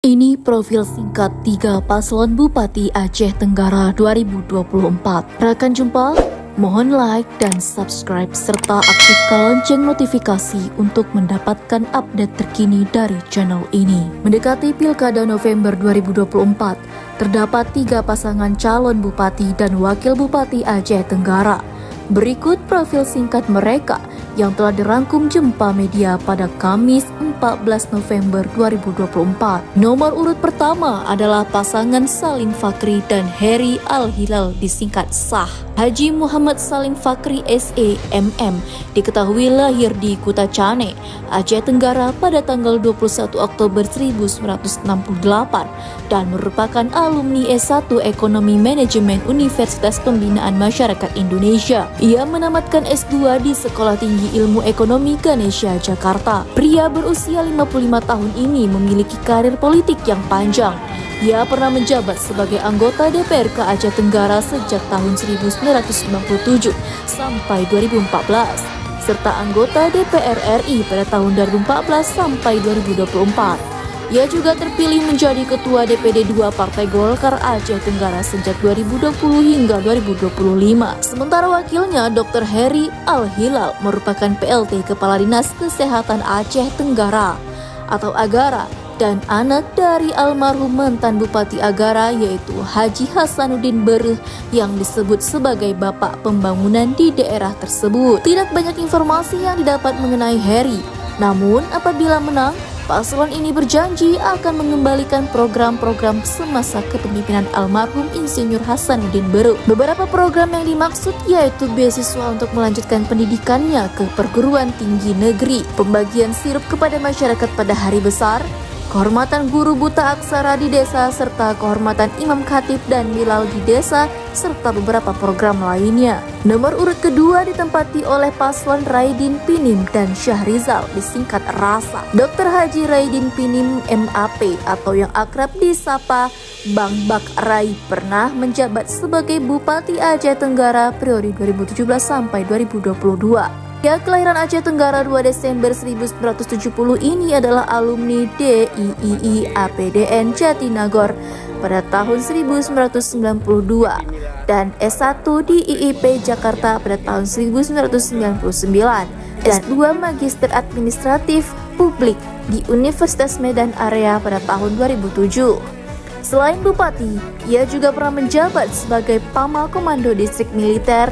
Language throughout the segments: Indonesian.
Ini profil singkat 3 paslon Bupati Aceh Tenggara 2024. Rakan jumpa, mohon like dan subscribe serta aktifkan lonceng notifikasi untuk mendapatkan update terkini dari channel ini. Mendekati Pilkada November 2024, terdapat 3 pasangan calon Bupati dan Wakil Bupati Aceh Tenggara. Berikut profil singkat mereka yang telah dirangkum Jempa Media pada Kamis 14 November 2024. Nomor urut pertama adalah pasangan Salim Fakri dan Heri Al-Hilal, disingkat SAH. Haji Muhammad Salim Fakri SE MM diketahui lahir di Kuta Cane, Aceh Tenggara pada tanggal 21 Oktober 1968 dan merupakan alumni S1 Ekonomi Manajemen Universitas Pembinaan Masyarakat Indonesia. Ia menamatkan S2 di Sekolah Tinggi Ilmu Ekonomi Ganesha, Jakarta. Pria berusia 55 tahun ini memiliki karir politik yang panjang. Ia pernah menjabat sebagai anggota DPRK Aceh Tenggara sejak tahun 1997 sampai 2014, serta anggota DPR RI pada tahun 2014 sampai 2024. Ia juga terpilih menjadi Ketua DPD 2 Partai Golkar Aceh Tenggara sejak 2020 hingga 2025. Sementara wakilnya Dr. Heri Al-Hilal merupakan PLT Kepala Dinas Kesehatan Aceh Tenggara atau Agara dan anak dari almarhum mantan Bupati Agara yaitu Haji Hasanuddin Bereh yang disebut sebagai bapak pembangunan di daerah tersebut. Tidak banyak informasi yang didapat mengenai Heri. Namun apabila menang, paslon ini berjanji akan mengembalikan program-program semasa kepemimpinan almarhum Insinyur Hasanuddin Bereh. Beberapa program yang dimaksud yaitu beasiswa untuk melanjutkan pendidikannya ke perguruan tinggi negeri, pembagian sirup kepada masyarakat pada hari besar, kehormatan guru buta aksara di desa, serta kehormatan imam khatib dan bilal di desa, serta beberapa program lainnya. Nomor urut kedua ditempati oleh paslon Raidin Pinim dan Syahrizal, disingkat RASA. Dr. Haji Raidin Pinim MAP atau yang akrab disapa Bang Bak Rai pernah menjabat sebagai Bupati Aceh Tenggara periode 2017 sampai 2022. Dia kelahiran Aceh Tenggara 2 Desember 1970 ini adalah alumni DIII APDN Jatinagor pada tahun 1992 dan S1 di IIP Jakarta pada tahun 1999 dan S2 Magister Administratif Publik di Universitas Medan Area pada tahun 2007. Selain Bupati, ia juga pernah menjabat sebagai Pamal Komando Distrik Militer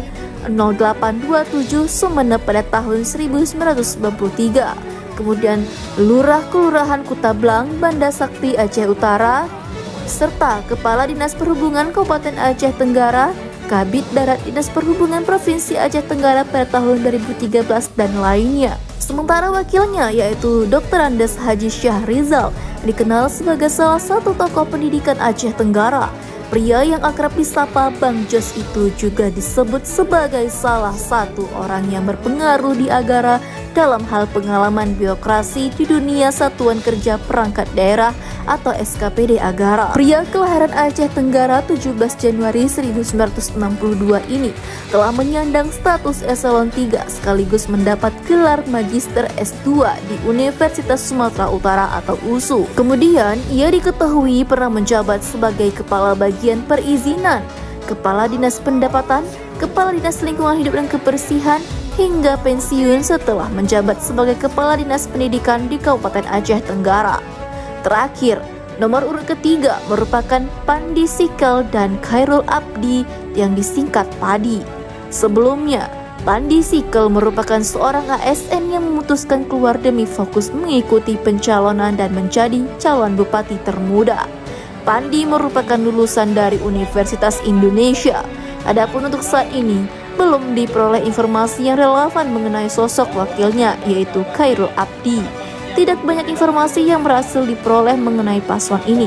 0827 Sumeneb pada tahun 1993, kemudian Lurah Kelurahan Kutablang, Banda Sakti Aceh Utara, serta Kepala Dinas Perhubungan Kabupaten Aceh Tenggara, Kabid Darat Dinas Perhubungan Provinsi Aceh Tenggara pada tahun 2013 dan lainnya. Sementara wakilnya yaitu Dr. Andes Haji Syahrizal dikenal sebagai salah satu tokoh pendidikan Aceh Tenggara. Pria yang akrab disapa Bang Jos itu juga disebut sebagai salah satu orang yang berpengaruh di Agara dalam hal pengalaman birokrasi di dunia Satuan Kerja Perangkat Daerah atau SKPD Agara. Pria kelahiran Aceh Tenggara 17 Januari 1962 ini telah menyandang status eselon 3 sekaligus mendapat gelar Magister S2 di Universitas Sumatera Utara atau USU. Kemudian ia diketahui pernah menjabat sebagai Kepala Bagian Perizinan, Kepala Dinas Pendapatan, Kepala Dinas Lingkungan Hidup dan Kebersihan, hingga pensiun setelah menjabat sebagai Kepala Dinas Pendidikan di Kabupaten Aceh Tenggara. Terakhir, nomor urut ketiga merupakan Pandi Sikal dan Khairul Abdi yang disingkat Padi. Sebelumnya, Pandi Sikal merupakan seorang ASN yang memutuskan keluar demi fokus mengikuti pencalonan dan menjadi calon bupati termuda. Pandi merupakan lulusan dari Universitas Indonesia. Adapun untuk saat ini, belum diperoleh informasi yang relevan mengenai sosok wakilnya yaitu Khairul Abdi. Tidak banyak informasi yang berhasil diperoleh mengenai paslon ini.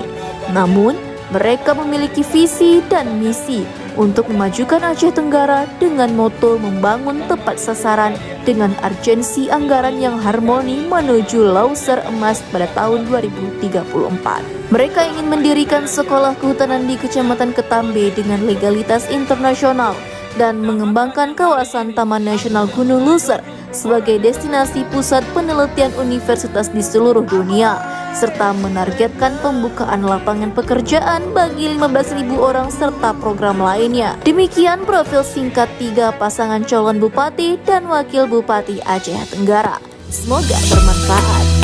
Namun, mereka memiliki visi dan misi untuk memajukan Aceh Tenggara dengan moto membangun tepat sasaran dengan urgensi anggaran yang harmoni menuju Lauser Emas pada tahun 2034. Mereka ingin mendirikan sekolah kehutanan di Kecamatan Ketambe dengan legalitas internasional dan mengembangkan kawasan Taman Nasional Gunung Luser sebagai destinasi pusat penelitian universitas di seluruh dunia. serta menargetkan pembukaan lapangan pekerjaan bagi 15.000 orang serta program lainnya. Demikian profil singkat 3 pasangan calon bupati dan wakil bupati Aceh Tenggara. Semoga bermanfaat.